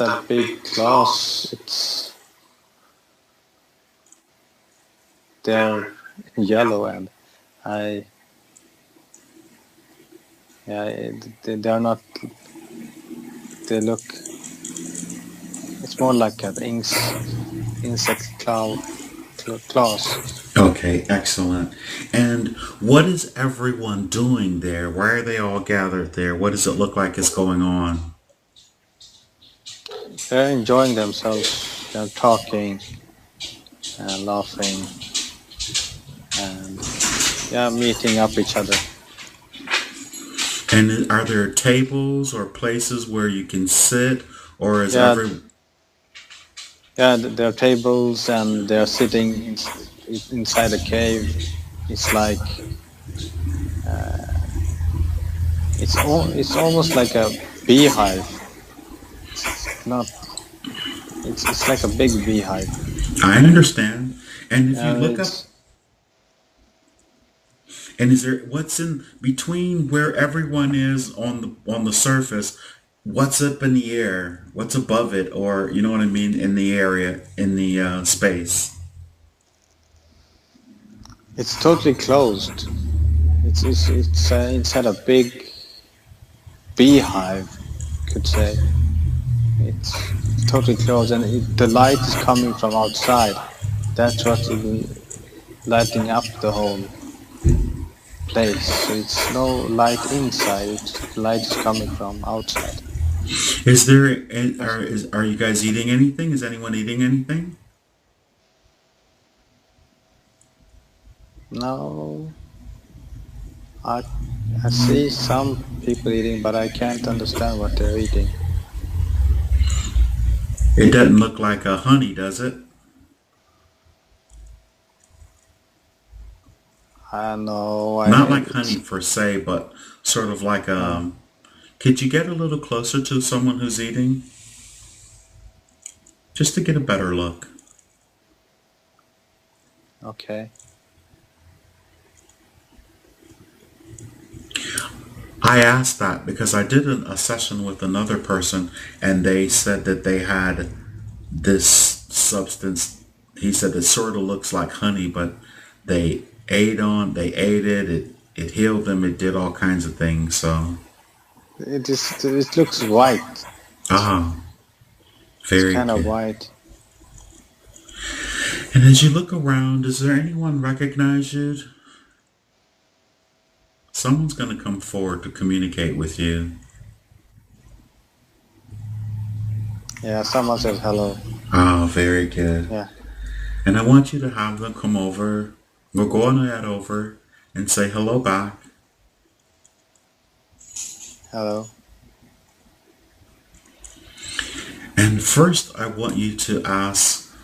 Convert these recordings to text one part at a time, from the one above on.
that big claws. They're yellow, and I yeah, they're not. They look. It's more like an insect claws. Okay, excellent. And what is everyone doing there? Why are they all gathered there? What does it look like is going on? They're enjoying themselves. They're talking and laughing and meeting up each other. And are there tables or places where you can sit, or is Yeah, every there are tables and they're sitting inside a cave. It's like it's almost like a beehive. It's not. It's like a big beehive. I understand. And if you look up, It's and is there what's in between where everyone is on the surface? What's up in the air? What's above it, or you know what I mean, in the area, in the space? it's totally closed. It's inside a big beehive, could say. It's totally closed, and the light is coming from outside. That's what is lighting up the whole place. So it's no light inside. The light is coming from outside. Is there That's, are you guys eating anything? Is anyone eating anything? no, I I see some people eating, but I can't understand what they're eating. It doesn't look like a honey, does it? I know. Not like honey per se, but sort of like Uh, could you get a little closer to someone who's eating? Just to get a better look. okay. I asked that because I did a session with another person and they said that they had this substance. He said it sort of looks like honey, but they ate it healed them, it did all kinds of things. So, It looks white. ah, It's very kind of good. white. And as you look around, does there anyone recognize you? Someone's going to come forward to communicate with you. Yeah, someone says hello. Oh, very good. Yeah, And I want you to have them come over. We'll go on that over and say hello back. hello. And first, I want you to ask,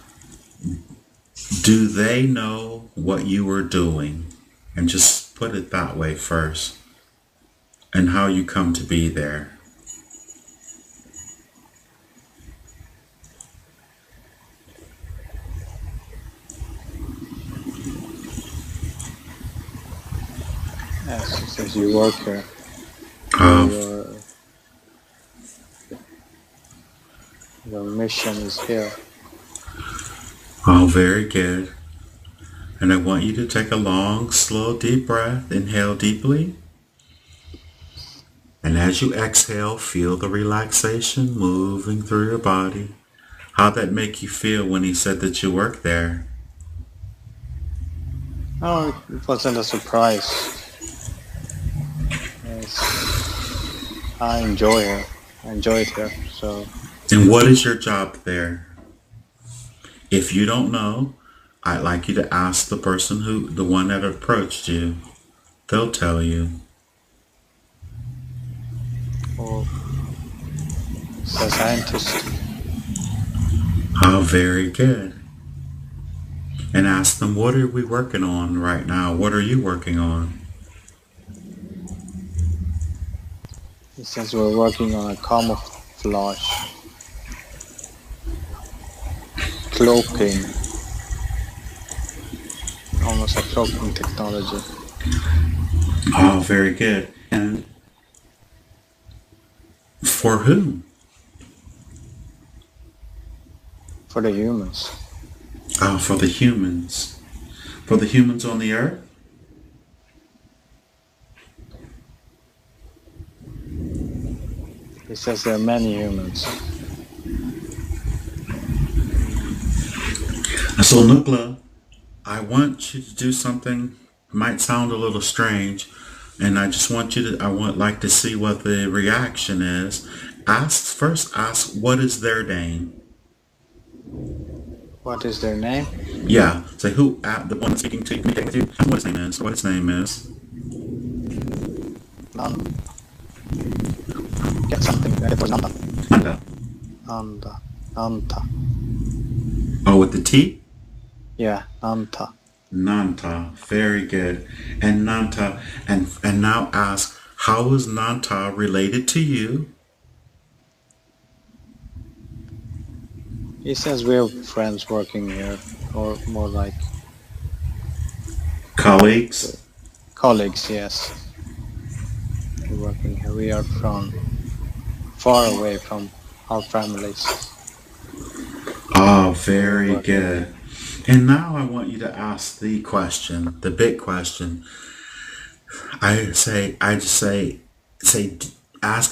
do they know what you are doing? And just put it that way first. And how you come to be there. Yes, it says you work here. Oh, Your your mission is here. oh, very good. And I want you to take a long, slow, deep breath. Inhale deeply. And as you exhale, feel the relaxation moving through your body. How'd that make you feel when he said that you work there? Oh, it wasn't a surprise. I enjoy it. I enjoy it here. So And what is your job there? If you don't know, I'd like you to ask the one that approached you. They'll tell you. oh, it's a scientist. Oh, very good. And ask them, what are we working on right now? What are you working on? He says we're working on a camouflage, cloaking, almost a cloaking technology. Oh, very good. And for whom? For the humans. Oh, for the humans. For the humans on the earth? He says there are many humans. So, Nukla, I want you to do something. Might sound a little strange, and I just want you to. I want like to see what the reaction is. Ask what is their name. What is their name? Yeah. Say who. The one speaking to you, communicating with you. What his name is. What his name is. Get something. It was Anda. Anta. Oh, with the T. Yeah, Anta. Nanta, very good. And Nanta, and now ask, how is Nanta related to you? He says we're friends working here, or more like Colleagues? colleagues. Yes, we're working here. We are from far away from our families. Oh, very good. And now I want you to ask the question, the big question. Ask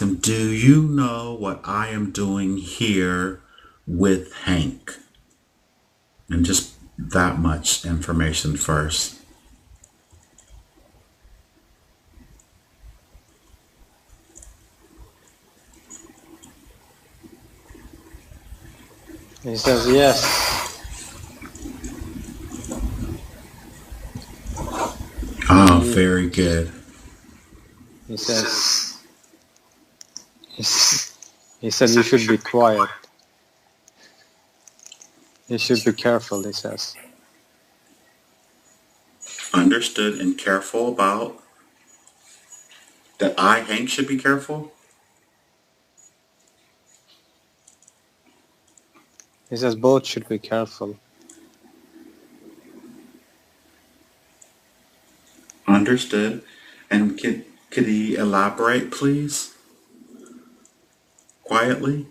him, do you know what I am doing here with Hank? And just that much information first. He says yes. Oh, very good. He says. He says you should be quiet. You should be careful. He says. Understood and careful about that. Hank, should be careful. He says both should be careful. Understood. And could he elaborate, please? Quietly.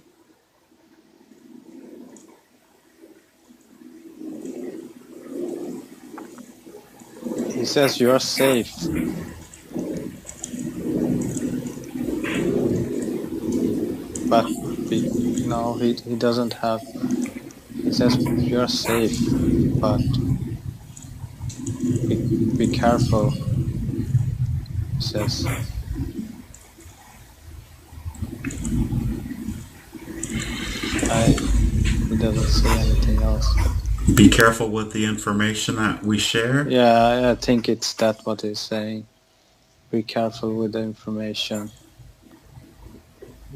He says you're safe. But he doesn't have. He says you're safe, but be careful. He says. He doesn't say anything else. Be careful with the information that we share. Yeah, I think it's that what he's saying. Be careful with the information.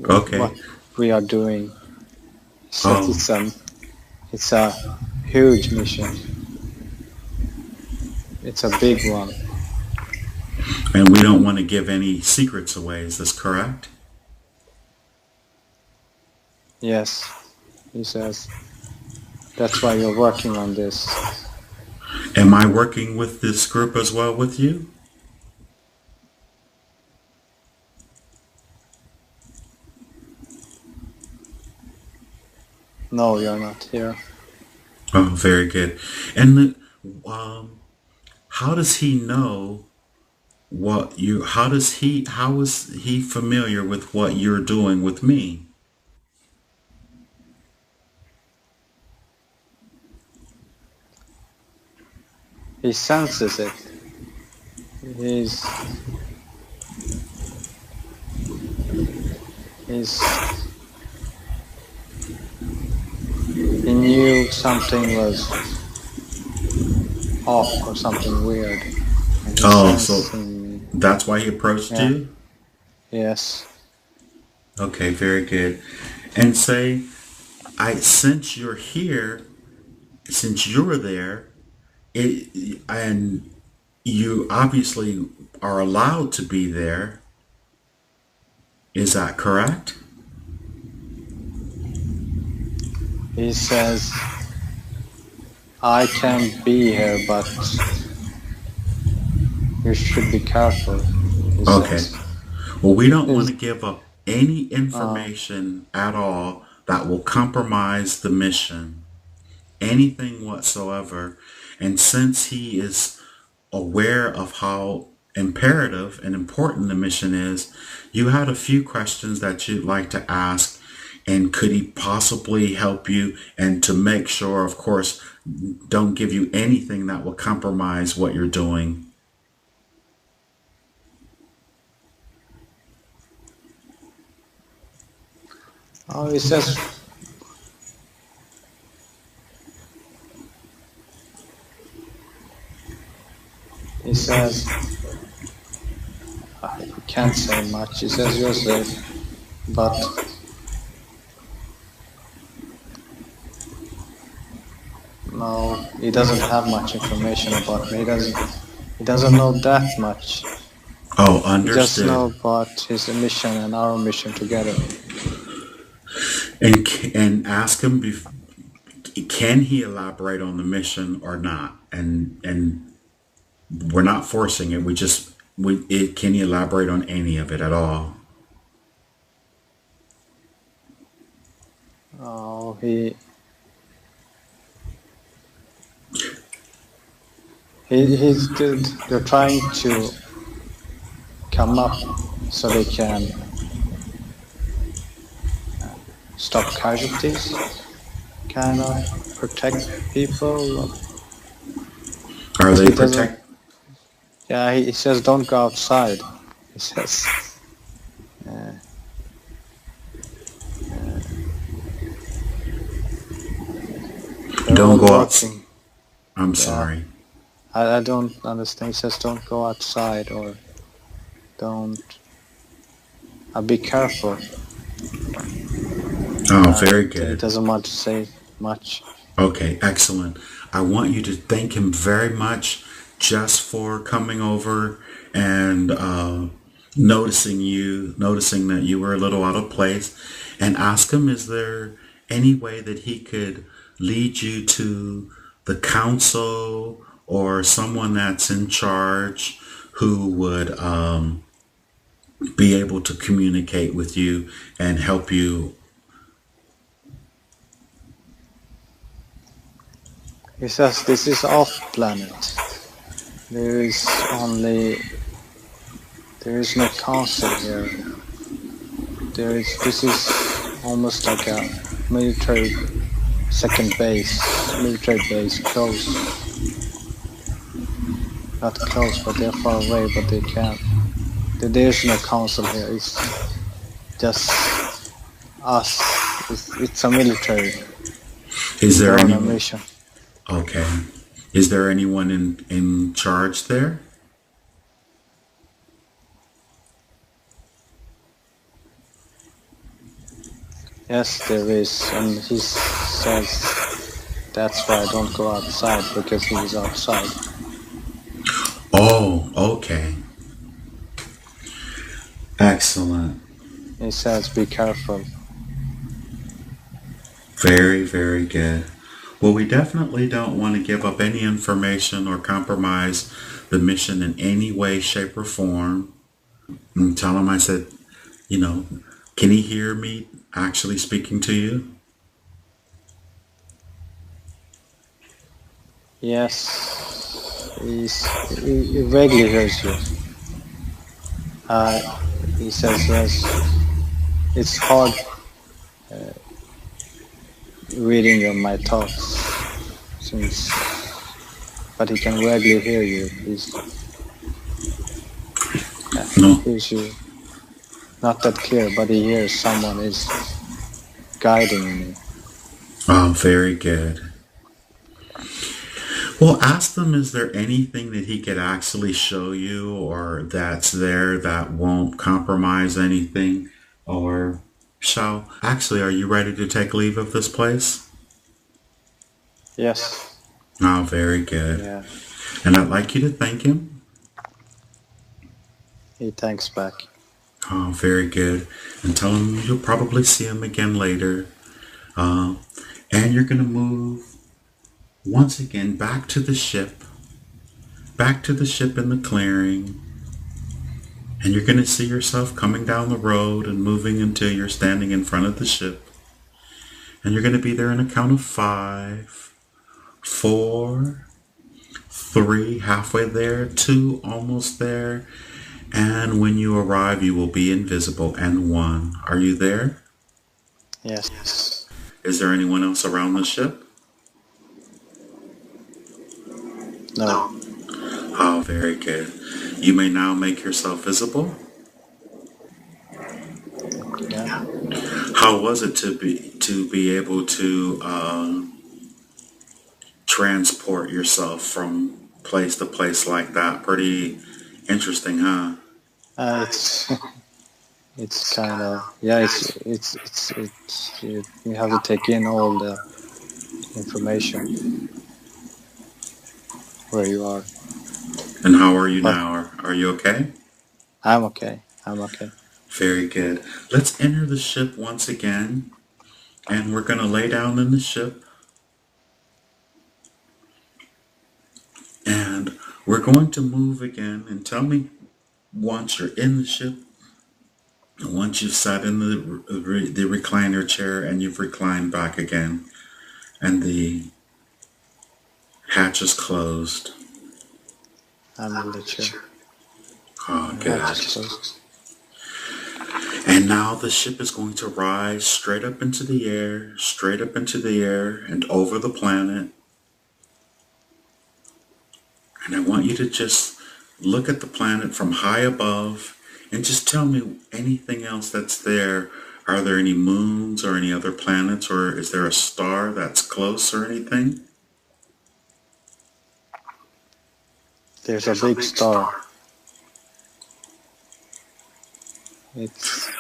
Okay. What we are doing. So it's a huge mission. It's a big one. And we don't want to give any secrets away. Is this correct? Yes, he says. That's why you're working on this. Am I working with this group as well with you? No, you're not here. Oh, very good. And how does he know what you? How is he familiar with what you're doing with me? He senses it. He knew something was off or something weird. Oh, so that's why he approached you? Yes. Okay, very good. And since you're here, since you're there, and you obviously are allowed to be there. Is that correct? He says, I can be here, but you should be careful. Okay. Well, we don't want to give up any information at all that will compromise the mission. anything whatsoever. And since he is aware of how imperative and important the mission is, you had a few questions that you'd like to ask. And could he possibly help you? And to make sure, of course, don't give you anything that will compromise what you're doing. Oh, he says, he can't say much. He says you're safe, but no, he doesn't have much information about me. He doesn't know that much. Oh, He just understood. know about his mission and our mission together. And ask him, can he elaborate on the mission or not? And we're not forcing it. Can he elaborate on any of it at all? Oh, they're trying to come up so they can stop casualties, kind of protect people. Are they He doesn't- protect? Yeah, he says don't go outside. He says. They're Don't all go working. outside. I'm sorry. I don't understand. He says don't go outside or don't. Be careful. Oh, very He good. doesn't want to say much. Okay, excellent. I want you to thank him very much just for coming over and noticing that you were a little out of place, and ask him, is there any way that he could lead you to the council or someone that's in charge who would be able to communicate with you and help you? He says this is off planet. There is no council here. This is almost like a military military base, close. Not close, but they're far away, but they can't. There's no council here. It's just us. It's a military. Is there We're on a anyone? mission. Okay. Is there anyone in charge there? Yes, there is, and he says that's why I don't go outside, because he is outside. Oh, okay. Excellent. He says be careful. Very, very good. Well, we definitely don't want to give up any information or compromise the mission in any way, shape, or form. And tell him I said, can he hear me actually speaking to you? Yes, he vaguely hears you. He says yes. It's hard reading my thoughts, but he can vaguely hear you. No. He hears you. Not that clear, but he hears someone is guiding me. Oh, very good. Well, ask them, is there anything that he could actually show you or that's there that won't compromise anything? Or actually, are you ready to take leave of this place? Yes. Oh, very good. Yeah. And I'd like you to thank him. He thanks back. Oh, very good. And tell him you'll probably see him again later. And you're going to move once again back to the ship in the clearing. And you're going to see yourself coming down the road and moving until you're standing in front of the ship. And you're going to be there in a count of 5. 4, 3, halfway there, 2, almost there, and when you arrive, you will be invisible, and 1. Are you there? Yes. Is there anyone else around the ship? No. Oh, very good. You may now make yourself visible. Yeah. How was it to be able to transport yourself from place to place like that? Pretty interesting, huh? It's it's kind of, yeah. You have to take in all the information where you are. And how are you But now? Are you okay? I'm okay. I'm okay. Very good. Let's enter the ship once again, and we're going to lay down in the ship, and we're going to move again. And tell me once you're in the ship, and once you've sat in the recliner chair and you've reclined back again, and the hatch is closed. I'm in the chair. Oh, The good. hatch is closed. And now the ship is going to rise straight up into the air, straight up into the air and over the planet. And I want you to just look at the planet from high above and just tell me anything else that's there. Are there any moons or any other planets, or is there a star that's close or anything? There's a big star. It's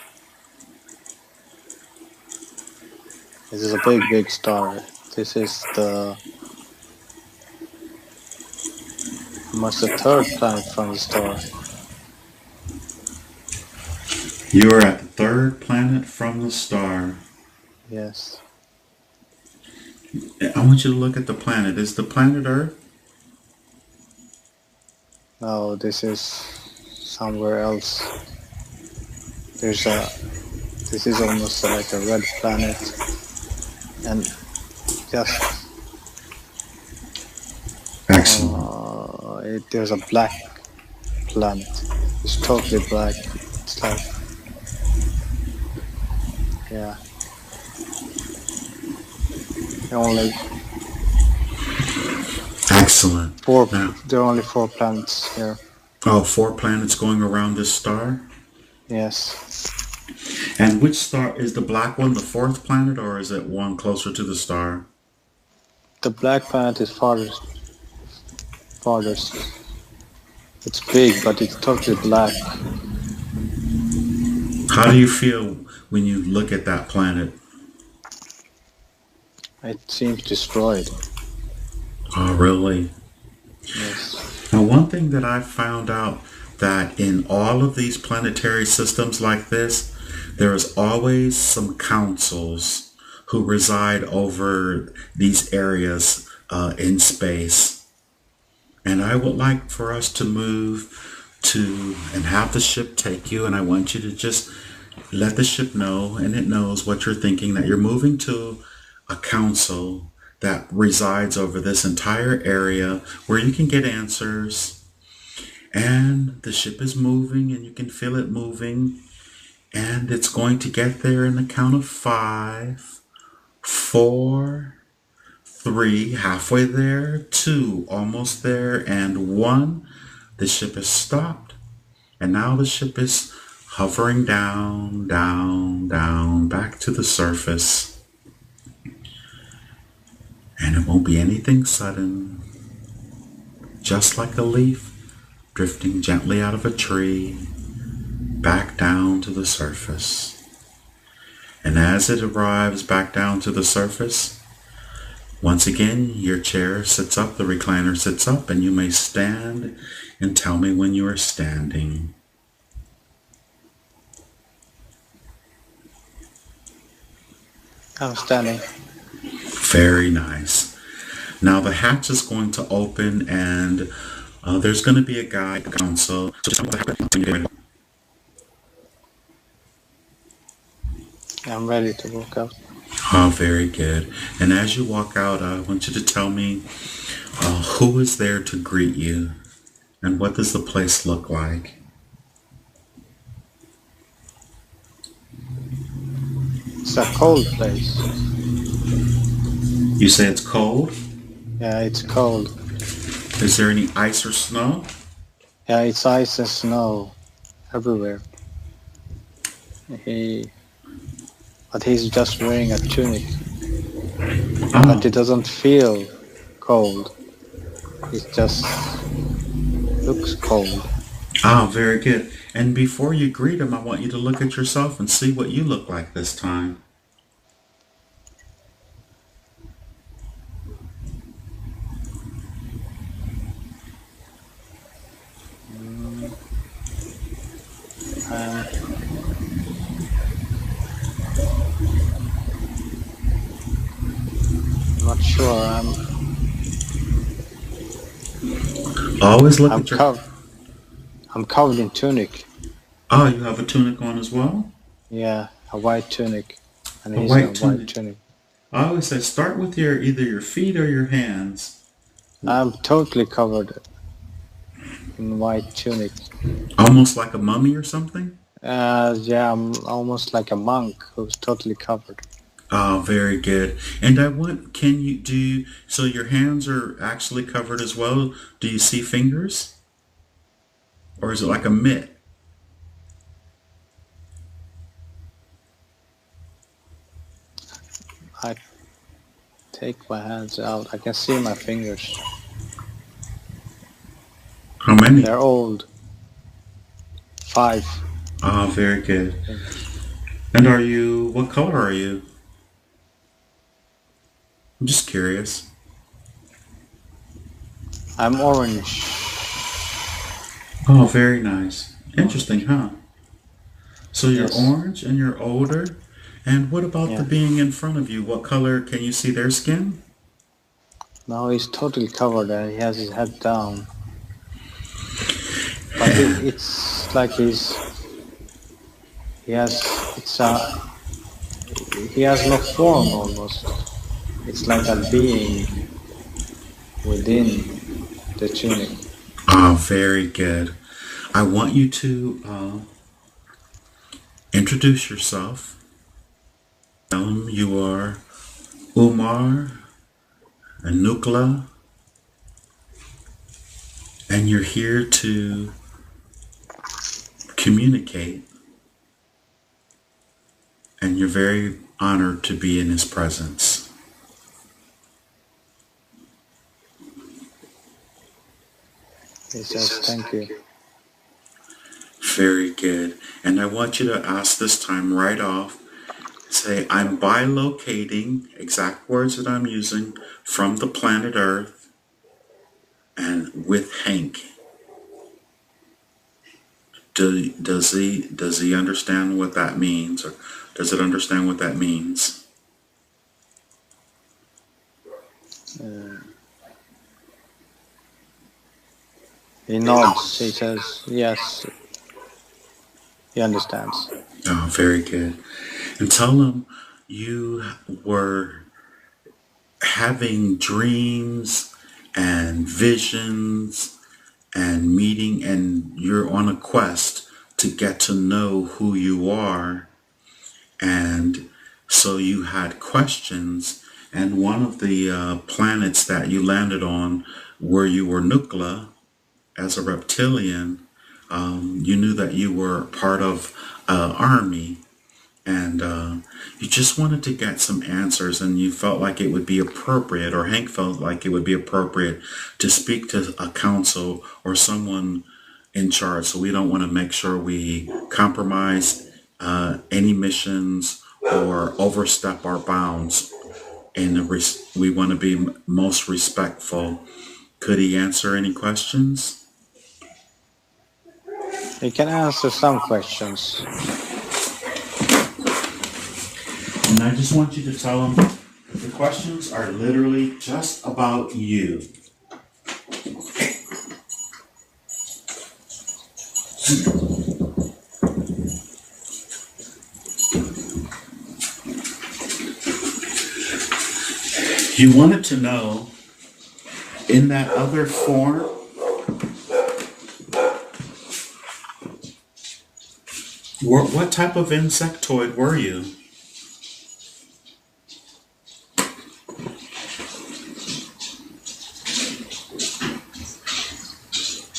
This is a big star. This is almost the third planet from the star. You are at the third planet from the star. Yes. I want you to look at the planet. Is the planet Earth? No, this is somewhere else. This is almost like a red planet, and just Excellent. there's a black planet. It's totally black. It's like, yeah. Only Excellent. Now, there are only 4 planets here. oh, 4 planets going around this star? Yes. And which star is the black one, the 4th planet, or is it one closer to the star? The black planet is farthest. It's big, but it's totally black. How do you feel when you look at that planet? It seems destroyed. Oh, really? Yes. Now, one thing that I've found out that in all of these planetary systems like this, there is always some councils who reside over these areas in space. And I would like for us to move to and have the ship take you, and I want you to just let the ship know, and it knows what you're thinking, that you're moving to a council that resides over this entire area where you can get answers. And the ship is moving, and you can feel it moving, and it's going to get there in the count of 5, 4, 3, halfway there, 2, almost there, and 1. The ship has stopped, and now the ship is hovering down, down, down, back to the surface. And it won't be anything sudden, just like a leaf drifting gently out of a tree, back down to the surface. And as it arrives back down to the surface, once again, your chair sits up, the recliner sits up, and you may stand and tell me when you are standing. I'm standing. Very nice. Now the hatch is going to open, and there's going to be a guide council. I'm ready to walk out. Oh, very good. And as you walk out, I want you to tell me who is there to greet you and what does the place look like? It's a cold place. You say it's cold? Yeah, it's cold. Is there any ice or snow? Yeah, it's ice and snow everywhere. He, but he's just wearing a tunic. But Oh, it doesn't feel cold. It just looks cold. very good. And before you greet him, I want you to look at yourself and see what you look like this time. Mm, I'm not sure. Always look I'm at your. covered. I'm covered in tunic. Oh, you have a tunic on as well? Yeah, a white tunic, and A he's in a white white tunic. tunic. I always say start with your either your feet or your hands. I'm totally covered in white tunic. Almost like a mummy or something? Yeah, I'm almost like a monk who's totally covered. Oh, very good. And I want, can you do, so your hands are actually covered as well? Do you see fingers? Or is it like a mitt? I take my hands out. I can see my fingers. How many? They're old. 5 Oh, very good. fingers. And are you, what color are you? I'm just curious. I'm orange. Oh, very nice. Interesting, Orange. huh? So you're Yes. orange and you're older. And what about the Yeah. being in front of you? What color can you see their skin? Now he's totally covered and he has his head down. But it's like he has it's he has no form almost. It's like a being within the tunic. Oh, very good. I want you to introduce yourself. Tell them you are Umar and Nukla, and you're here to communicate, and you're very honored to be in his presence. He says thank you. Very good. And I want you to ask this time right off, say, I'm bilocating, exact words that I'm using, from the planet Earth and with Hank. Does he understand what that means, or does it understand what that means? He nods. He says yes. He understands. Oh, very good. And tell him you were having dreams and visions and meeting, and you're on a quest to get to know who you are. And so you had questions, and one of the planets that you landed on, where you were Nukla as a reptilian, you knew that you were part of an army, and you just wanted to get some answers, and you felt like it would be appropriate, or Hank felt like it would be appropriate to speak to a council or someone in charge. So we don't want to make sure we compromise any missions or overstep our bounds, and we want to be most respectful. Could he answer any questions? He can answer some questions. And I just want you to tell him the questions are literally just about you. He wanted to know, in that other form, what type of insectoid were you?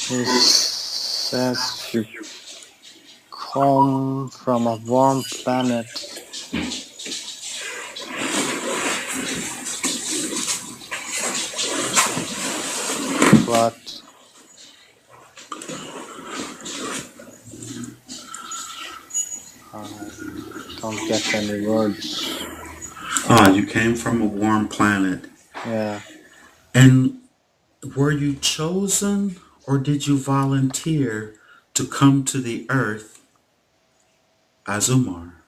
He says you come from a warm planet. But I don't get any words. Ah, you came from a warm planet. Yeah. And were you chosen or did you volunteer to come to the earth as Umar?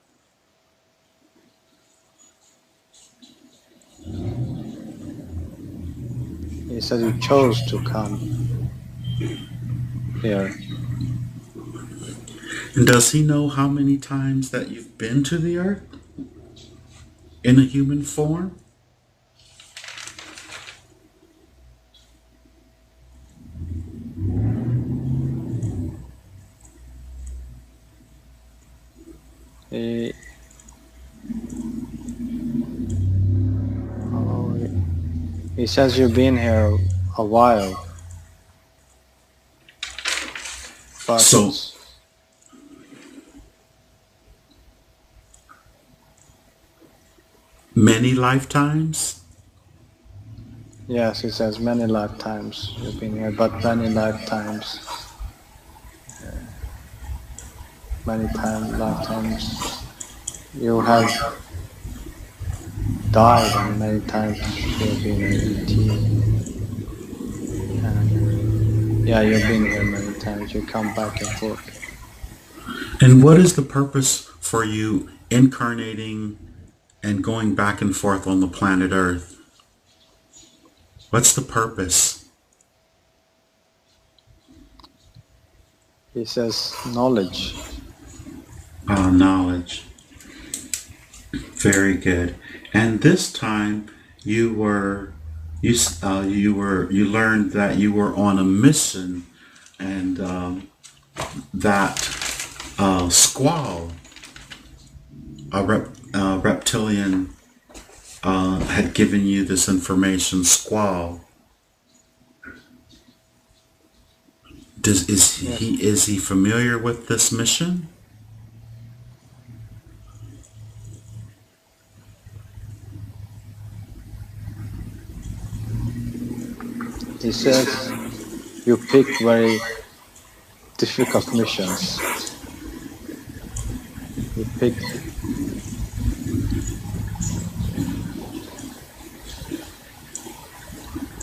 He said you chose to come here. And does he know how many times that you've been to the earth in a human form? He, he says you've been here a while. But So many lifetimes? yes, he says many lifetimes you've been here, but many lifetimes, lifetimes you have died, and many times you've been an ET. And yeah, you've been here many times. You come back and forth. And what is the purpose for you incarnating and going back and forth on the planet Earth? What's the purpose? He says knowledge. Knowledge. Very good. And this time you learned that you were on a mission, and that Squall, a reptilian, had given you this information. Squall. Is he familiar with this mission? He says you pick very difficult missions. You pick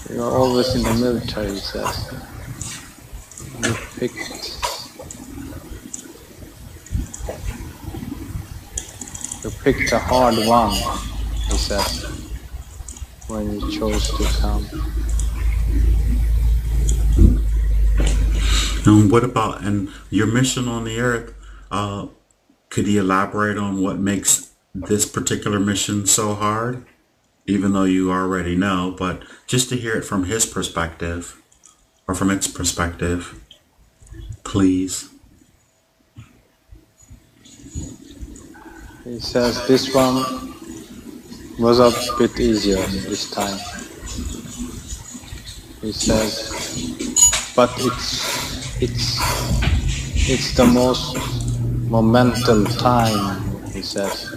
you're always in the military, he says. You picked a hard one, he says, when you chose to come. And what about your mission on the earth? Could he elaborate on what makes this particular mission so hard? Even though you already know, but just to hear it from his perspective, or from its perspective, please. He says this one was a bit easier this time. He says, but it's the most momental time, he says.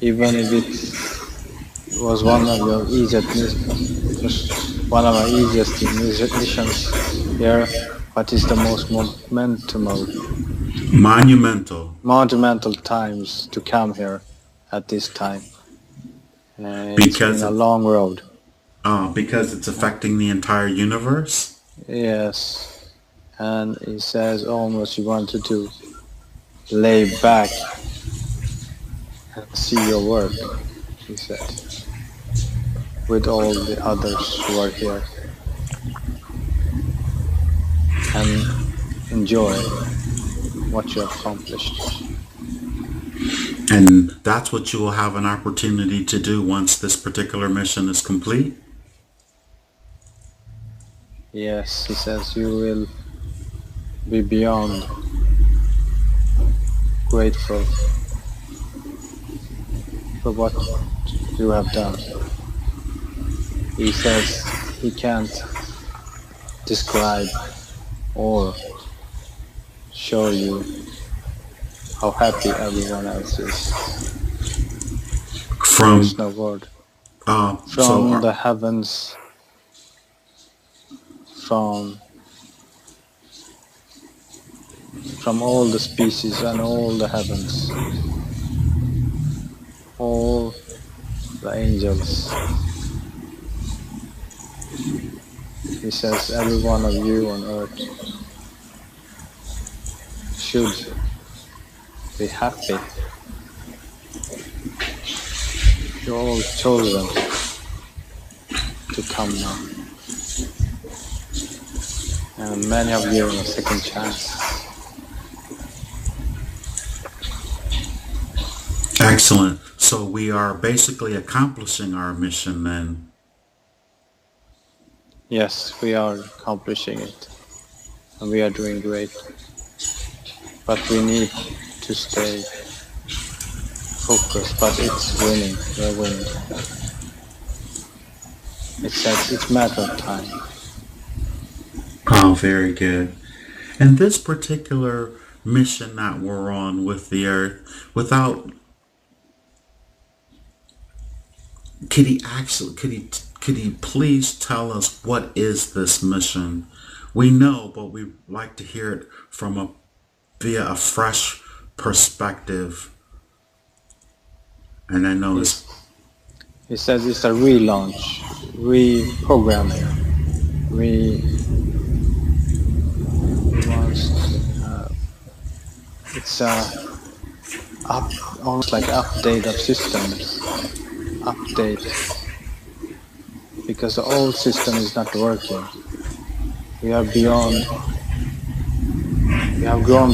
Even if it was one of your easiest missions here, but it's the most monumental times to come here at this time. It's been a long road. Because it's affecting the entire universe? Yes. And he says almost you wanted to lay back and see your work, he said, with all the others who are here, and enjoy what you accomplished. And that's what you will have an opportunity to do once this particular mission is complete? Yes, he says you will be beyond grateful for what you have done. He says he can't describe or show you how happy everyone else is. There is From no word. so From the heavens, from all the species and all the heavens, all the angels. He says every one of you on earth should be happy. You're all chosen to come now. And many have given a second chance. excellent. So we are basically accomplishing our mission then. Yes, we are accomplishing it. And we are doing great. But we need to stay focused. But it's winning. We're winning. It's a matter of time. Oh, very good. And this particular mission that we're on with the Earth, without, could he please tell us what is this mission? We know, but we like to hear it from via a fresh perspective. And I know He says it's a relaunch, reprogramming, it's almost like update of systems, because the old system is not working. We have grown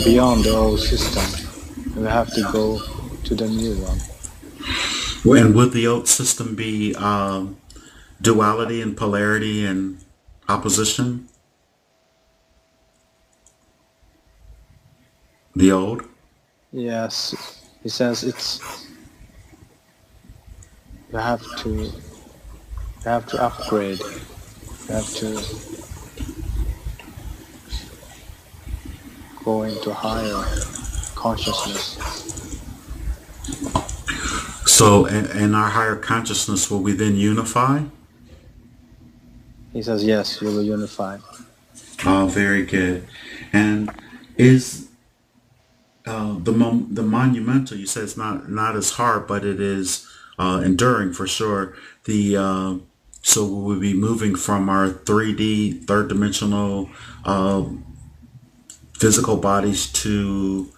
beyond the old system. We have to go to the new one. and would the old system be duality and polarity and opposition? The old? Yes, he says you have to upgrade. You have to go into higher consciousness. So in our higher consciousness, will we then unify? He says yes, you will unify. Oh, very good. And is the monumental? You said it's not as hard, but it is enduring for sure. So we'll be moving from our 3D, third dimensional physical bodies to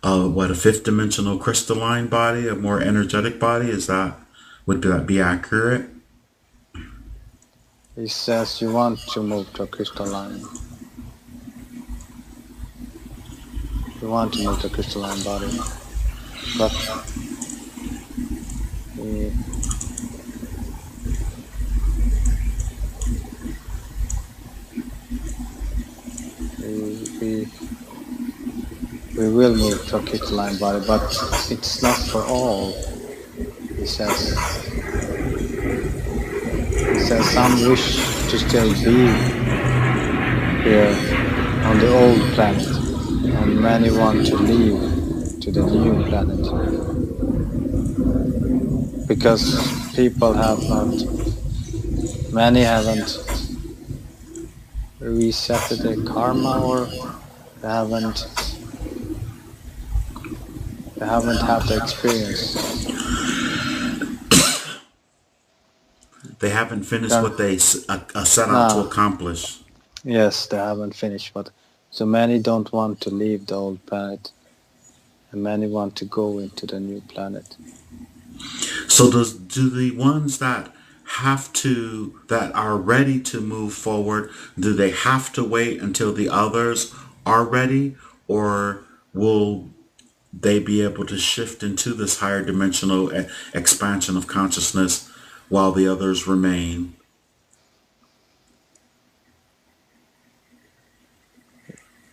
a fifth dimensional crystalline body, a more energetic body. Would that be accurate? He says you want to move to a crystalline. You want to move to a crystalline body, but we will move to a crystalline body, but it's not for all. He says some wish to still be here on the old planet, and many want to leave to the new planet, because many haven't reset their karma, or they haven't had the experience. They haven't finished what they set out to accomplish. Yes, they haven't finished, but so many don't want to leave the old planet, and many want to go into the new planet. So do the ones that are ready to move forward, do they have to wait until the others are ready, or will they be able to shift into this higher dimensional expansion of consciousness while the others remain.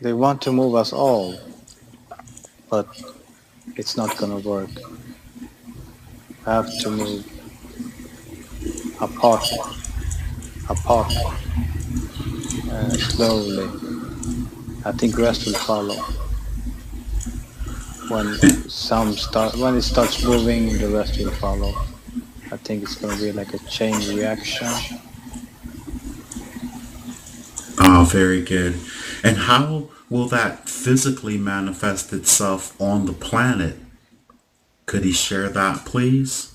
They want to move us all, but it's not gonna work. We have to move apart, slowly. I think rest will follow. When it starts moving, the rest will follow. I think it's gonna be like a chain reaction. Oh, very good. And how will that physically manifest itself on the planet? Could he share that, please?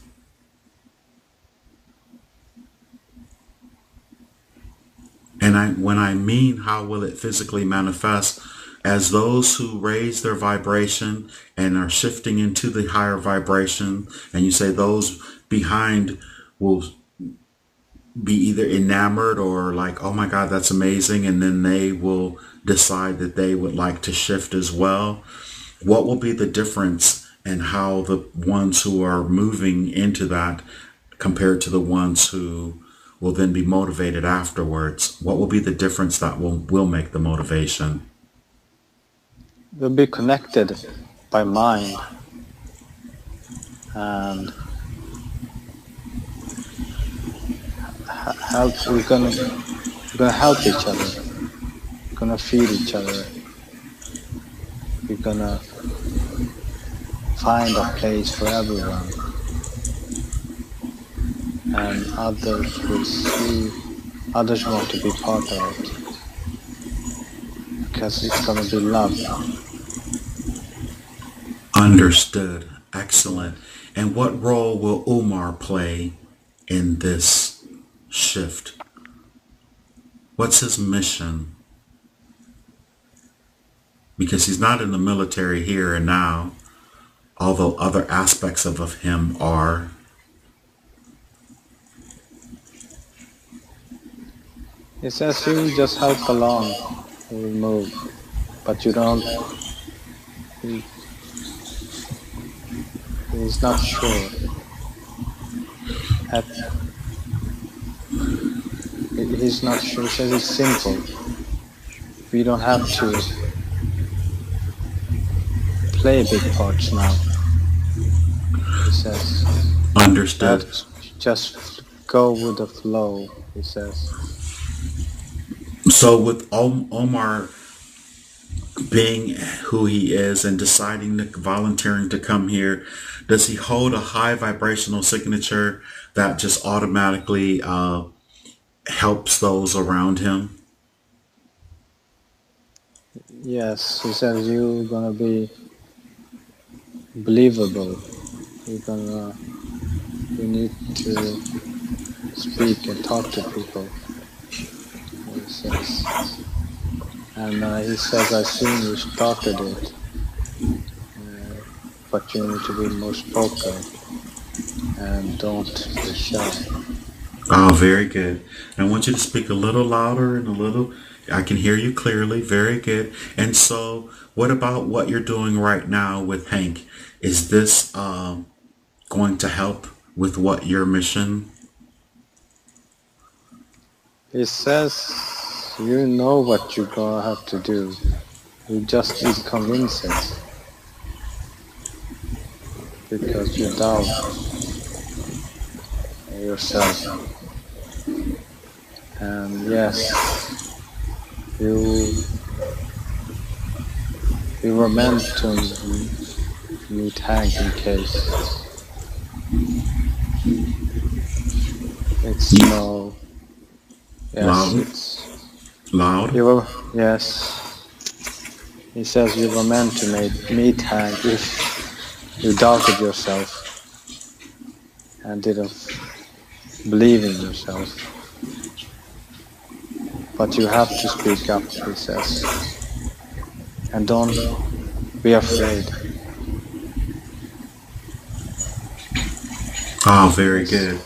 And when I mean how will it physically manifest, as those who raise their vibration and are shifting into the higher vibration, and you say those behind will be either enamored or like, oh my God, that's amazing, and then they will decide that they would like to shift as well. What will be the difference in how the ones who are moving into that compared to the ones who will then be motivated afterwards? What will be the difference that will make the motivation? We'll be connected by mind, and we're gonna help each other. We're gonna feed each other. We're gonna find a place for everyone, and others will see. Others want to be part of it because it's gonna be love. Understood. Excellent. And what role will Umar play in this shift? What's his mission? Because he's not in the military here and now, although other aspects of him are. He says you will just help along, you will move, but you don't. He's not sure. He's not sure. He says it's simple. We don't have to play big parts now. He says. Understood. Just go with the flow, he says. So with Omar being who he is and deciding to volunteering to come here, does he hold a high vibrational signature that just automatically helps those around him? Yes, he says you're gonna be believable. You need to speak and talk to people, he says. And he says, I've seen you started it, but you need to be more spoken and don't be shy. Oh, very good. I want you to speak a little louder and a little, I can hear you clearly. Very good. And so what about what you're doing right now with Hank? Is this going to help with what your mission? He says, you know what you're gonna have to do. You just need convincing. Because you doubt yourself. And yes, you were meant to meet Hank in case. It's no. Yes, Loud? it's Loud? yes. He says you were meant to meet Hank if you doubted yourself and didn't believe in yourself. But you have to speak up, he says. And don't be afraid. Oh, very good.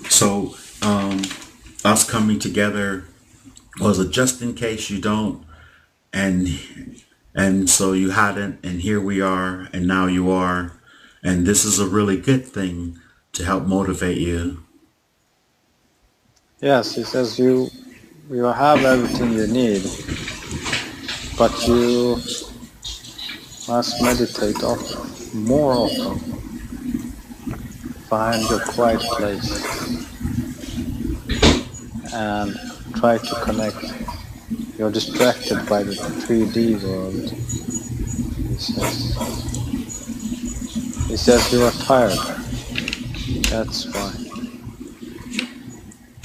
So, us coming together was it just in case you don't, and And so you hadn't, and here we are, and now you are. And this is a really good thing to help motivate you. Yes, he says you have everything you need, but you must meditate more often. Find your quiet place and try to connect. You're distracted by the 3D world, he says. He says you are tired. That's why.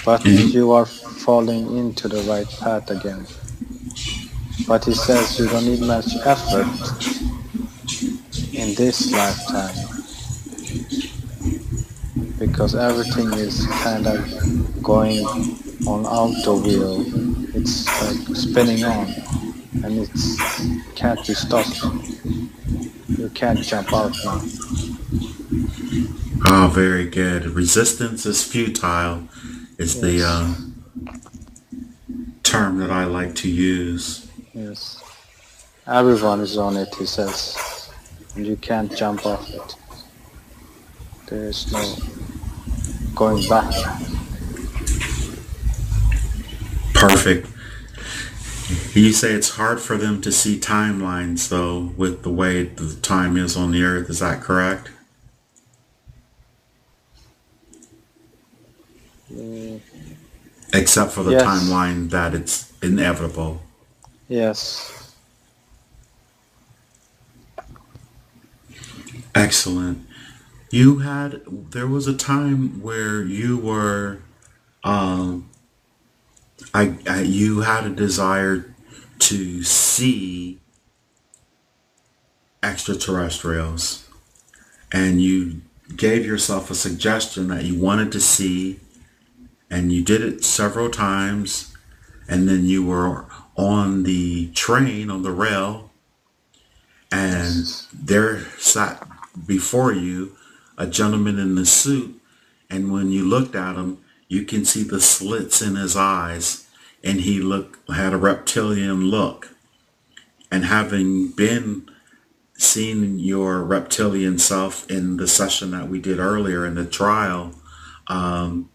But you are falling into the right path again. But he says you don't need much effort in this lifetime, because everything is kind of going on auto wheel. It's like spinning on, and it can't be stopped. You can't jump out now. Oh, very good. Resistance is futile is the Yes. term that I like to use. Yes. Everyone is on it, he says, and you can't jump off it. There is no going back. Perfect. You say it's hard for them to see timelines, though, with the way the time is on the earth. Is that correct? Except for the Yes. timeline that it's inevitable. Yes. Excellent. There was a time where you were, um, you had a desire to see extraterrestrials, and you gave yourself a suggestion that you wanted to see, and you did it several times, and then you were on the train, on the rail, and Yes. there sat before you a gentleman in a suit, and when you looked at him, you can see the slits in his eyes, and had a reptilian look. And having seen your reptilian self in the session that we did earlier in the trial, um,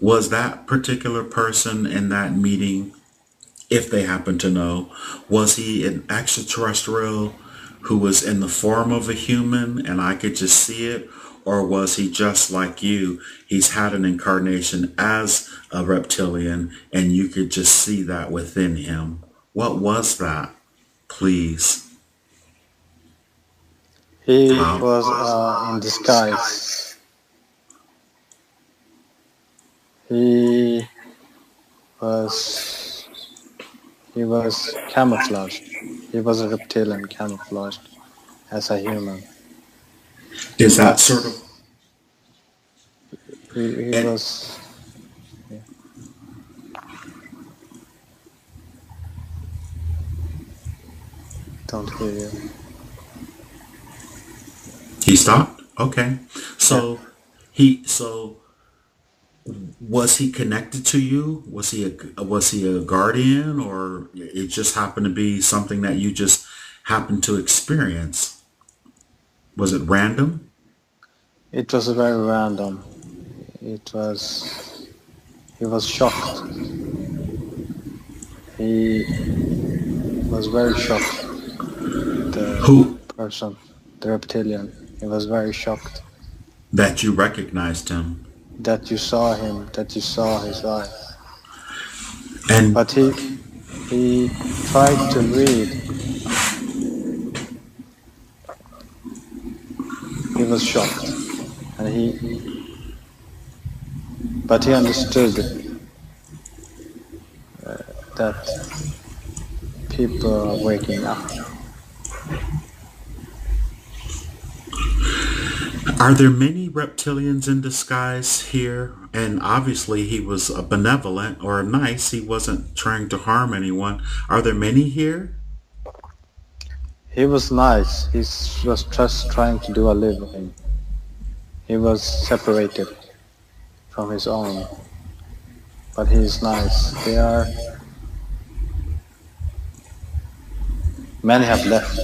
was that particular person in that meeting, if they happen to know, was he an extraterrestrial who was in the form of a human and I could just see it? Or was he just like you? He's had an incarnation as a reptilian and you could just see that within him. What was that, please? He How? was in disguise. He was camouflaged. He was a reptilian camouflaged as a human. Is that But sort of... he And was. Yeah, don't hear you. he stopped? Okay. Yeah. So was he connected to you? Was he a guardian, or it just happened to be something that you just happened to experience? Was it random? It was very random. It was. He was shocked. He was very shocked. The Who person, the reptilian, he was very shocked that you recognized him? that you saw him, that you saw his eyes. And But he tried to read. He was shocked, and but he understood that people are waking up. are there many reptilians in disguise here? And obviously he was a benevolent or nice. He wasn't trying to harm anyone. Are there many here? He was nice. He was just trying to do a living. He was separated from his own, but he is nice. Many have left.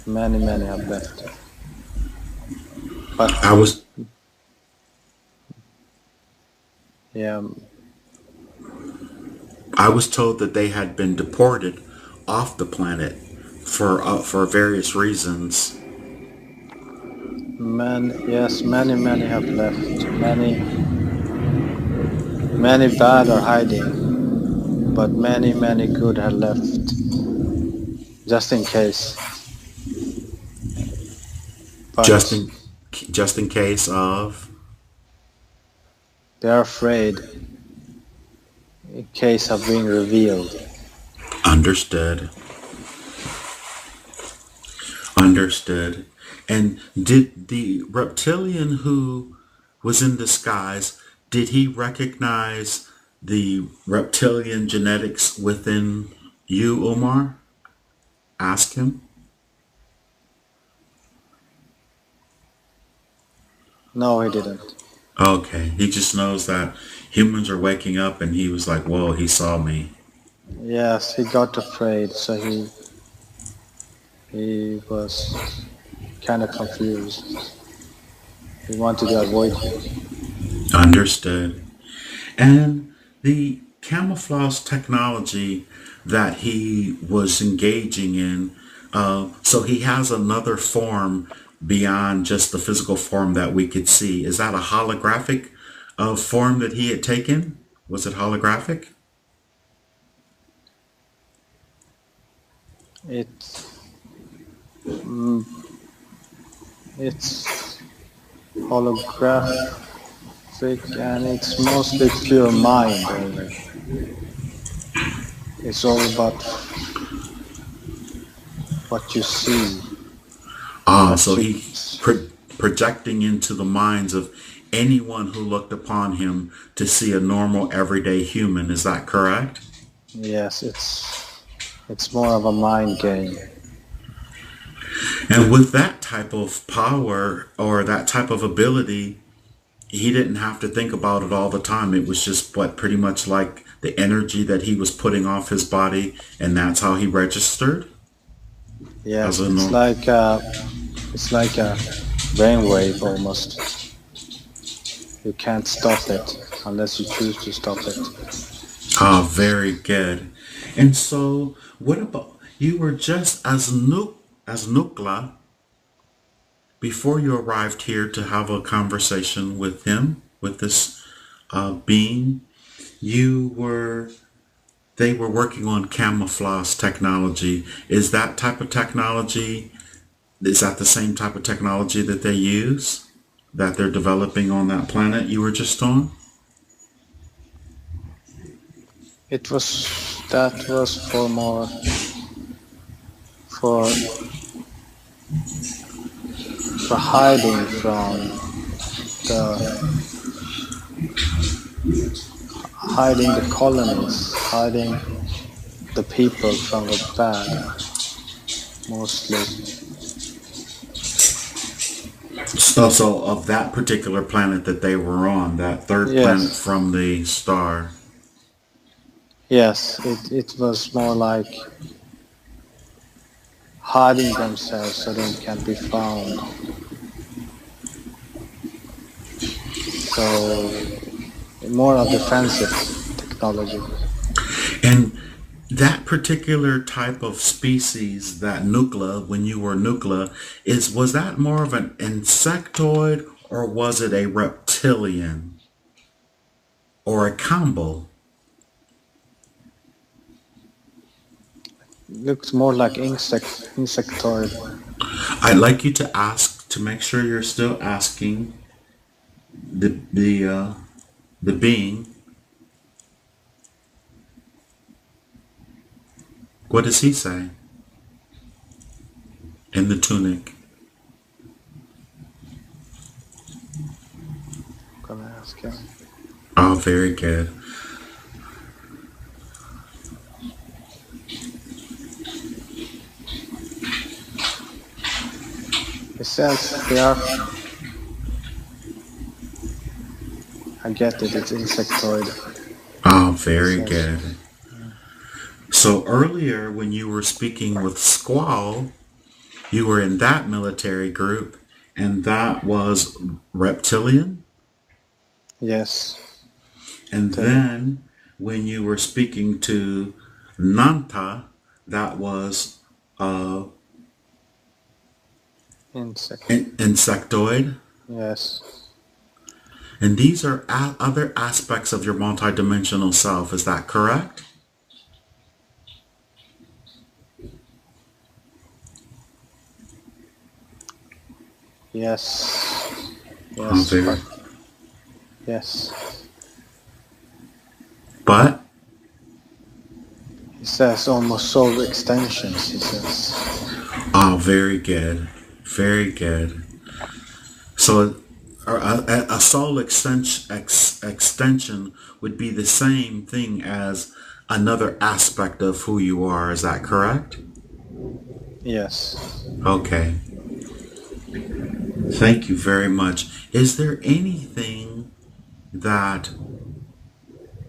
Many have left. But I was yeah, I was told that they had been deported off the planet for various reasons. many have left. Many bad are hiding, but many good have left, just in case. Just But in just in case of. they are afraid in case of being revealed. Understood. Understood. And did the reptilian who was in disguise, did he recognize the reptilian genetics within you, Omar? Ask him. No, he didn't. Okay. He just knows that humans are waking up and he was like, whoa, he saw me. Yes, he got afraid, so he was kind of confused. He wanted to avoid me. Understood. And the camouflage technology that he was engaging in, so he has another form beyond just the physical form that we could see. Is that a holographic form that he had taken? Was it holographic? It mm, it's holographic and it's mostly pure mind. Only. It's all about what you see, So what you. he projecting into the minds of anyone who looked upon him to see a normal everyday human. Is that correct? Yes, it's more of a mind game. And with that type of power or that type of ability, he didn't have to think about it all the time. It was just what pretty much like the energy that he was putting off his body, and that's how he registered as Yes, a it's like a brainwave almost. You can't stop it unless you choose to stop it. Ah, very good. And so, what about you were just as Nukla before you arrived here to have a conversation with him, with this being? You were They were working on camouflage technology. Is that type of technology, is that the same type of technology that they use, that they're developing on that planet you were just on? That was for more for for hiding from the hiding the colonies, hiding the people from the bad, mostly. So of that particular planet that they were on, that third planet Yes, from the star. yes, it was more like hiding themselves so they can be found. So more of defensive technology. And that particular type of species, that Nukla, when you were Nukla, was that more of an insectoid or was it a reptilian or a combo? Looks more like insectoid. I'd like you to ask to make sure you're still asking the being, what does he say in the tunic? Gonna ask him. Oh, very good. He says they are. I get it. It's insectoid. Oh, He very says. good. So earlier when you were speaking with Squall, you were in that military group, and that was reptilian. Yes. And then when you were speaking to Nanta, that was insectoid. Yes. And these are other aspects of your multidimensional self. Is that correct? Yes. Yes. Yes. But he says almost soul extensions, he says. Oh, very good. Very good. So a soul extension would be the same thing as another aspect of who you are. Is that correct? Yes. Okay. Thank you very much. Is there anything that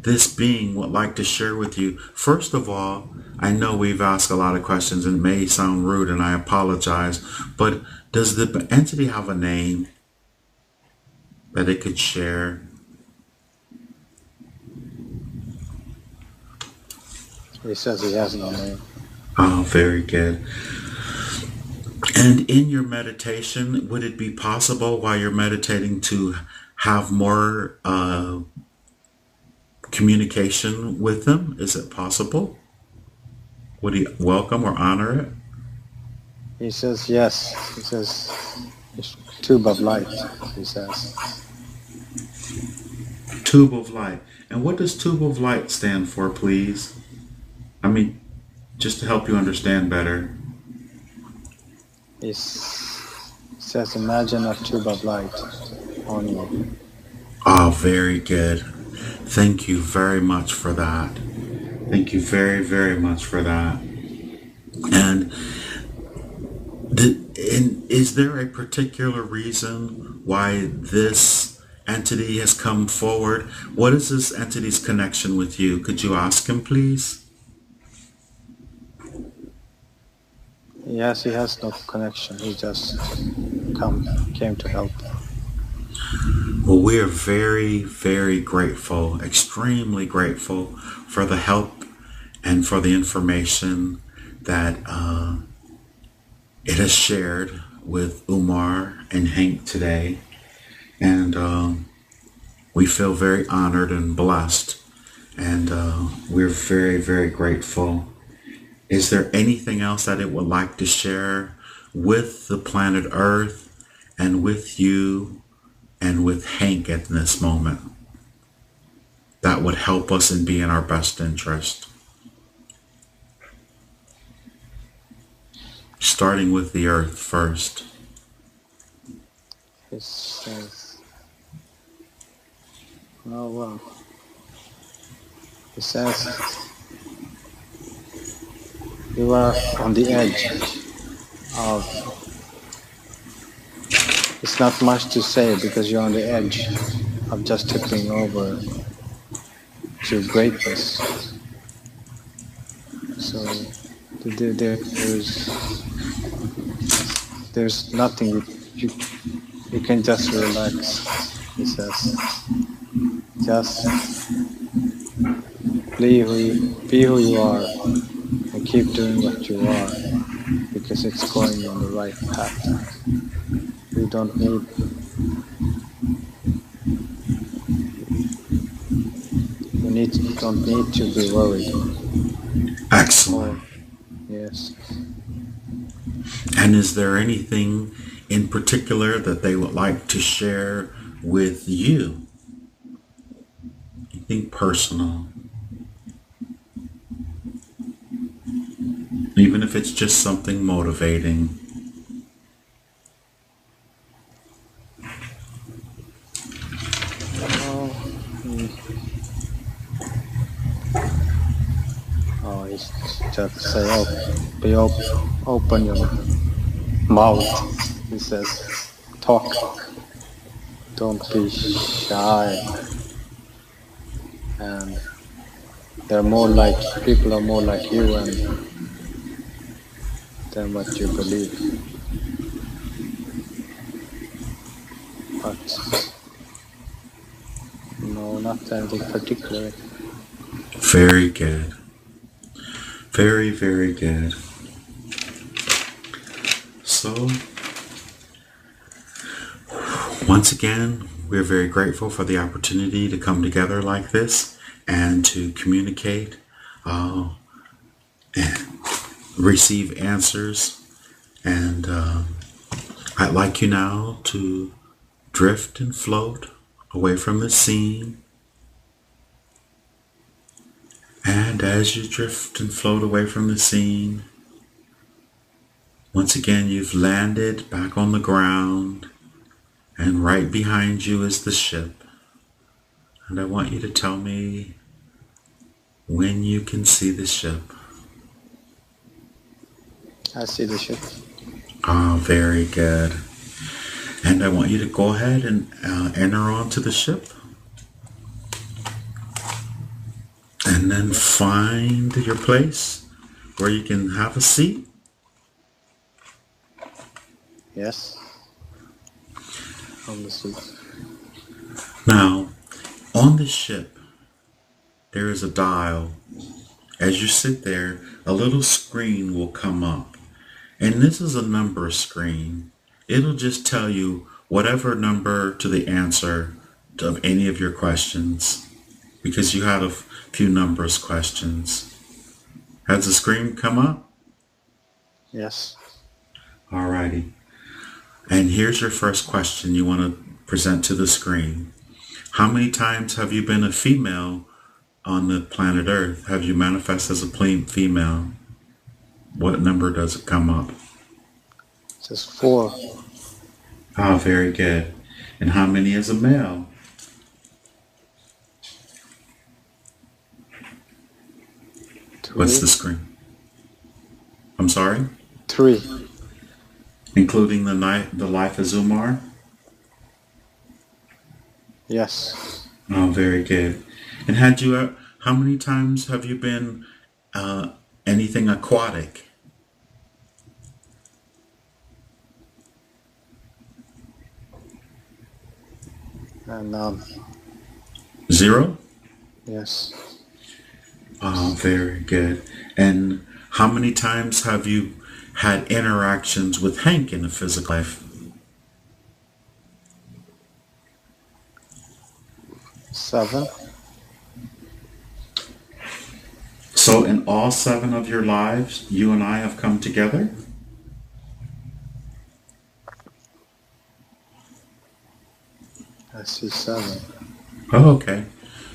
this being would like to share with you? First of all, I know we've asked a lot of questions and it may sound rude and I apologize, but does the entity have a name that it could share? He says he has no name. Oh, very good. And in your meditation, would it be possible while you're meditating to have more communication with them? Is it possible? Would he welcome or honor it? He says yes. He says it's tube of light, he says. Tube of light. And what does tube of light stand for, please? I mean, just to help you understand better. He says imagine a tube of light on you. Oh, very good. Thank you very much for that. Thank you very, very much for that. And is there a particular reason why this entity has come forward? What is this entity's connection with you? Could you ask him, please? Yes, he has no connection. He just came to help. Well, we are very, very grateful, extremely grateful for the help and for the information that it has shared with Umar and Hank today. And we feel very honored and blessed. And we're very, very grateful. Is there anything else that it would like to share with the planet Earth and with you and with Hank at this moment that would help us and be in our best interest? Starting with the Earth first. He says, oh well. He says, you are on the edge of, it's not much to say because you're on the edge of just tipping over to greatness. So there's nothing you can just relax, he says. Just be who you are and keep doing what you are because it's going on the right path. You don't need don't need to be worried. Excellent. Yes. And is there anything in particular that they would like to share with you? Anything personal? Even if it's just something motivating. He's just say, open your mouth. He says, talk. Don't be shy. And They're more like, people are more like you and than what you believe. But no, not anything particular. Very good. Very, very good. So, once again, we're very grateful for the opportunity to come together like this and to communicate and receive answers. And I'd like you now to drift and float away from the scene. And as you drift and float away from the scene, once again you've landed back on the ground, and right behind you is the ship. And I want you to tell me when you can see the ship. I see the ship. Oh, very good. And I want you to go ahead and enter onto the ship. And then find your place where you can have a seat. Yes. On the seat. Now, on the ship, there is a dial. As you sit there, a little screen will come up. And this is a number screen. It'll just tell you whatever number to the answer of any of your questions, because you had a few numbers questions. Has the screen come up? Yes. Alrighty. And here's your first question you want to present to the screen. How many times have you been a female on the planet Earth? Have you manifested as a female? What number does it come up? It says 4. Ah, very good. And how many is a male? 3. What's the screen? I'm sorry? 3. Including the life of Umar? Yes. Oh, very good. And how many times have you been anything aquatic? And 0? yes. Oh, very good. And how many times have you had interactions with Hank in the physical life? 7. So in all 7 of your lives, you and I have come together? I see 7. Oh, okay.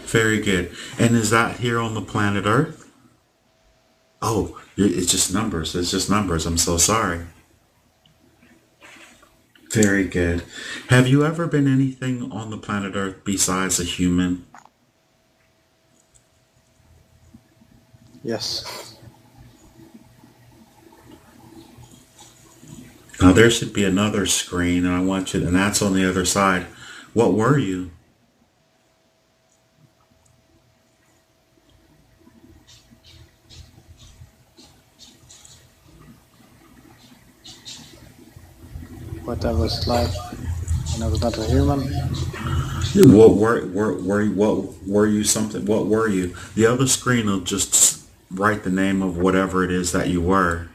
Very good. And is that here on the planet Earth? Oh, it's just numbers. It's just numbers. I'm so sorry. Very good. Have you ever been anything on the planet Earth besides a human? Yes. Now there should be another screen, and I want you, and that's on the other side. What were you? What I was like when I was not a human. What were you something? What were you? The other screen will just write the name of whatever it is that you were.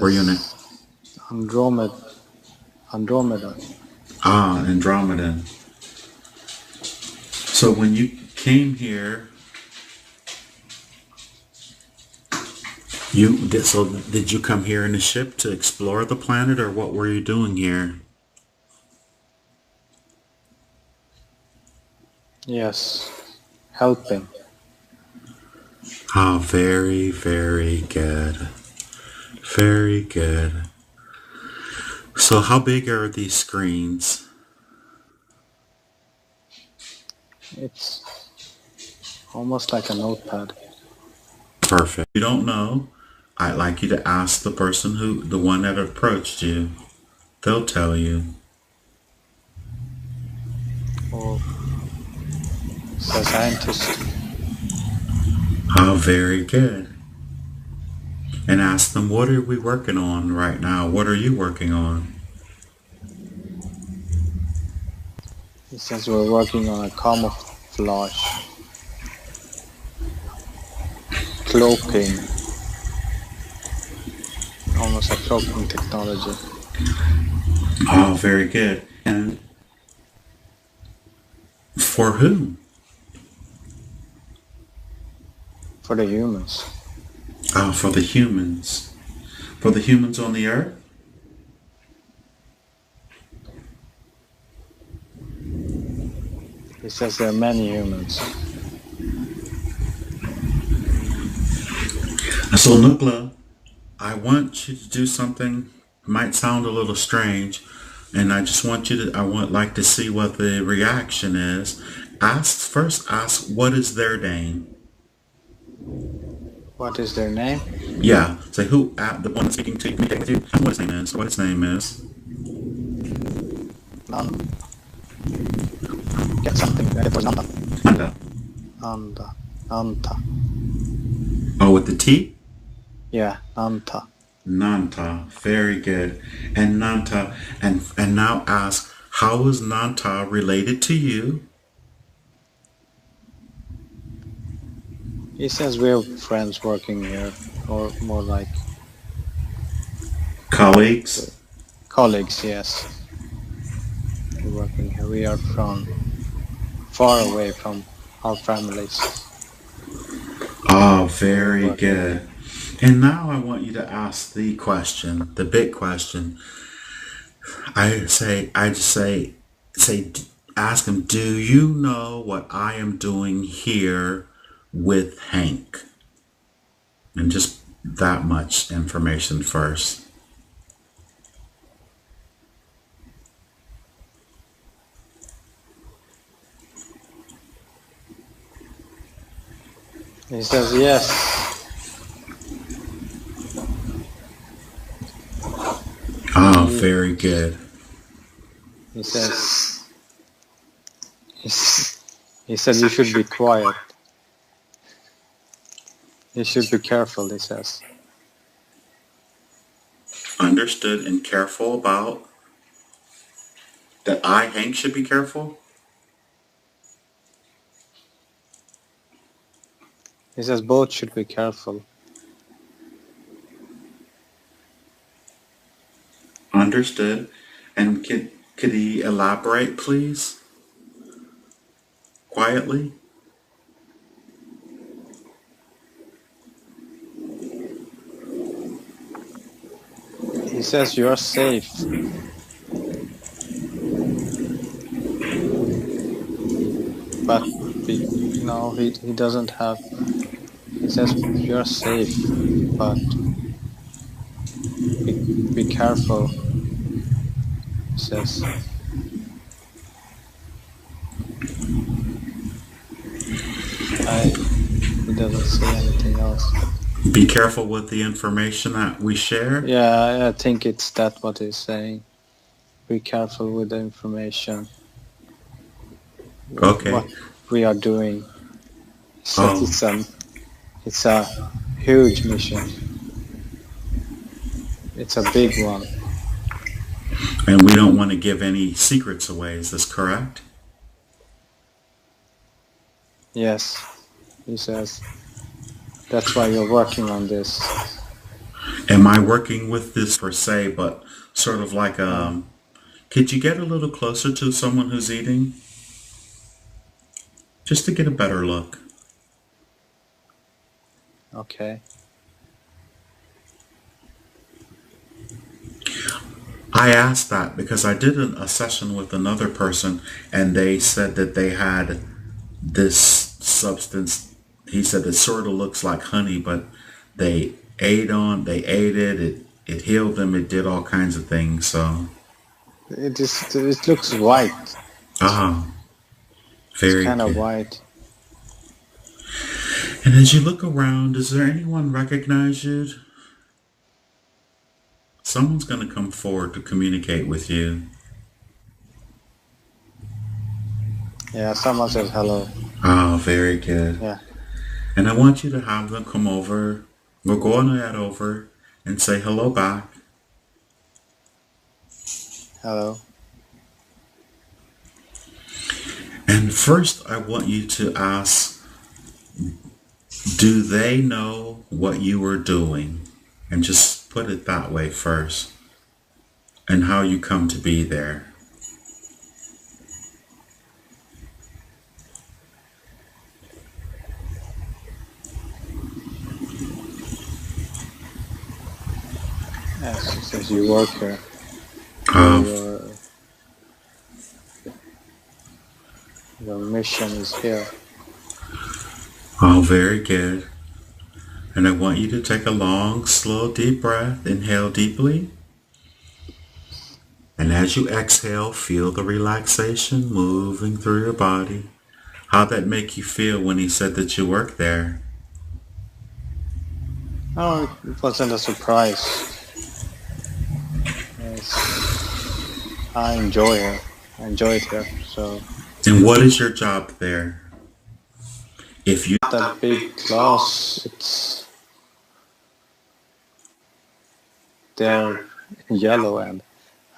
Were you in it? Andromeda. Ah, Andromeda. So when you came here, did you come here in a ship to explore the planet, or what were you doing here? Yes. Helping. Ah, very, very good. Very good. So how big are these screens? It's almost like a notepad. Perfect. If you don't know, I'd like you to ask the person the one that approached you. They'll tell you. Or it's a scientist. Oh, very good. And ask them, what are we working on right now? What are you working on? He says we're working on a camouflage, cloaking, almost a cloaking technology. Oh, very good. And for whom? For the humans. Oh, for the humans. For the humans on the earth? He says there are many humans. So, Nukla, I want you to do something. Might sound a little strange, and I just want you to. I want like to see what the reaction is. Ask what is their name. What is their name? Yeah, say who the one that's speaking to you, communicating with you. What his name is. What his name is. Get something. It was Nanda. Nanda. Nanta. Oh, with the T. Yeah, Nanta. Nanta, very good. And Nanta, and now ask, how is Nanta related to you? He says we're friends working here, or more like Colleagues. colleagues. Yes, we're working here. We are from far away from our families. Oh, very good. And now I want you to ask the question, the big question. Ask him, do you know what I am doing here with Hank? And just that much information first. He says yes. Oh, very good. He says. He said you should be quiet. You should be careful. He says. Understood and careful about that I, Hank, should be careful? He says both should be careful. Understood. And could he elaborate, please? Quietly? He says you're safe. But he doesn't have. He says you're safe, but be careful. He says. He doesn't say anything else. Be careful with the information that we share? Yeah, I think it's that what he's saying. Be careful with the information. Okay. What we are doing. So it's a huge mission. It's a big one. And we don't want to give any secrets away, is this correct? Yes, he says. That's why you're working on this. Am I working with this per se, but sort of like could you get a little closer to someone who's eating? Just to get a better look. Okay. I asked that because I did a session with another person and they said that they had this substance. He said it sort of looks like honey, but they ate it healed them, it did all kinds of things. So it looks white. Very it's kind good. of white. And as you look around, does there anyone recognize you? Someone's going to come forward to communicate with you. Yeah, someone says hello. Oh, very good. Yeah. And I want you to have them come over, or go on ahead over and say hello back. Hello. And first, I want you to ask, do they know what you were doing? And just put it that way first, and how you come to be there. Yes, since you work here, Uh, your your mission is here. oh, very good. And I want you to take a long, slow, deep breath. Inhale deeply. And as you exhale, feel the relaxation moving through your body. How'd that make you feel when he said that you work there? Oh, it wasn't a surprise. Yes, I enjoy it. I enjoy it here. So And what is your job there? If you that big class, they're yellow, and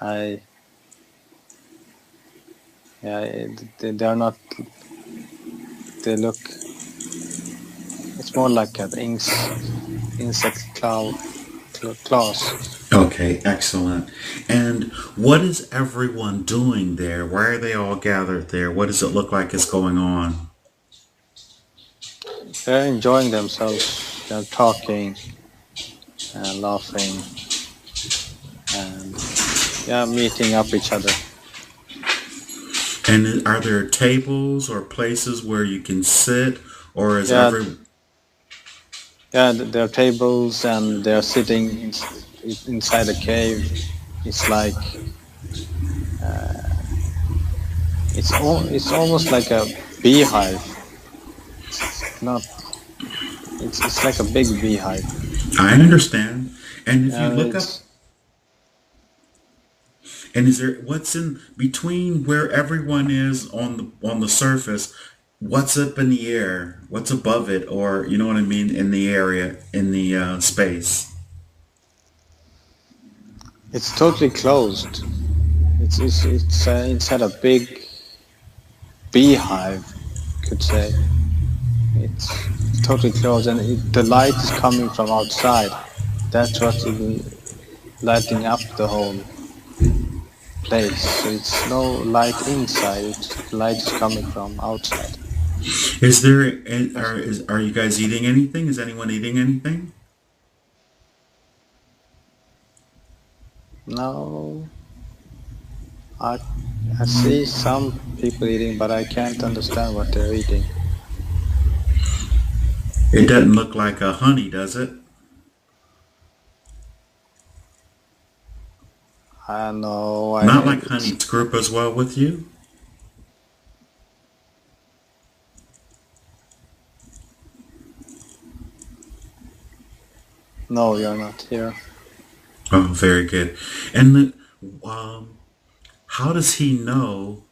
I yeah, they're not. They look. It's more like an insect class. Okay, excellent. And what is everyone doing there? Why are they all gathered there? What does it look like is going on? They're enjoying themselves. They're talking and laughing and yeah, meeting up each other. And are there tables or places where you can sit, or is Yeah, every... yeah. There are tables and they're sitting inside a cave. It's like it's almost like a beehive. Not. It's like a big beehive. I understand. And if you look up, It's and is there what's in between where everyone is on the surface? What's up in the air? What's above it, or you know what I mean, in the area, in the space? it's totally closed. It's inside a big beehive, could say. It's totally closed, and the light is coming from outside. That's what's lighting up the whole place. So it's no light inside. Light is coming from outside. Is there Yes. are you guys eating anything? Is anyone eating anything? No, I I see some people eating, but I can't understand what they're eating. It doesn't look like a honey, does it? I know. Not like honey's group as well with you? No, you're not here. Oh, very good. And um, how does he know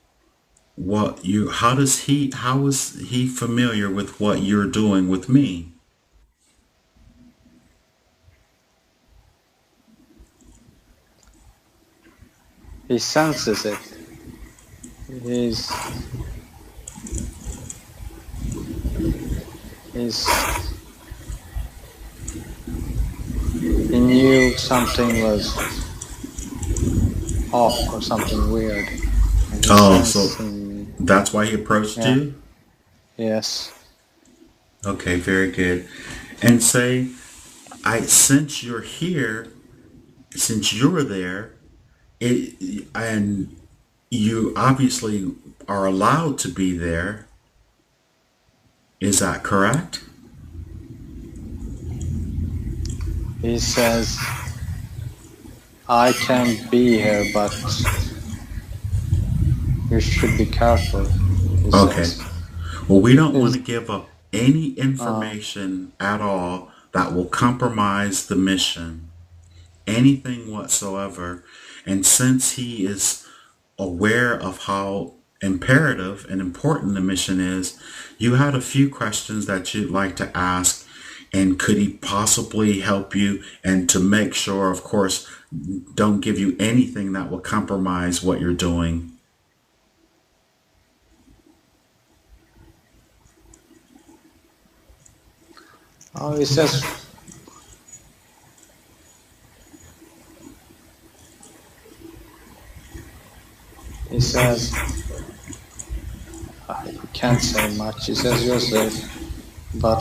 what you? How does he? How is he familiar with what you're doing with me? He senses it. He's he's he knew something was off or something weird, and he's Oh, so sensing me. that's why he approached Yeah. you. Yes. Okay, very good. And say, I since you're here, since you're there, and you obviously are allowed to be there. Is that correct? He says, "I can be here, but you should be careful." He Okay. says. Well, we don't want Is to give up any uh, information at all that will compromise the mission, anything whatsoever. And since he is aware of how imperative and important the mission is, you had a few questions that you'd like to ask, and could he possibly help you, and to make sure, of course, don't give you anything that will compromise what you're doing. Oh, he says he can't say much. He says you're safe, but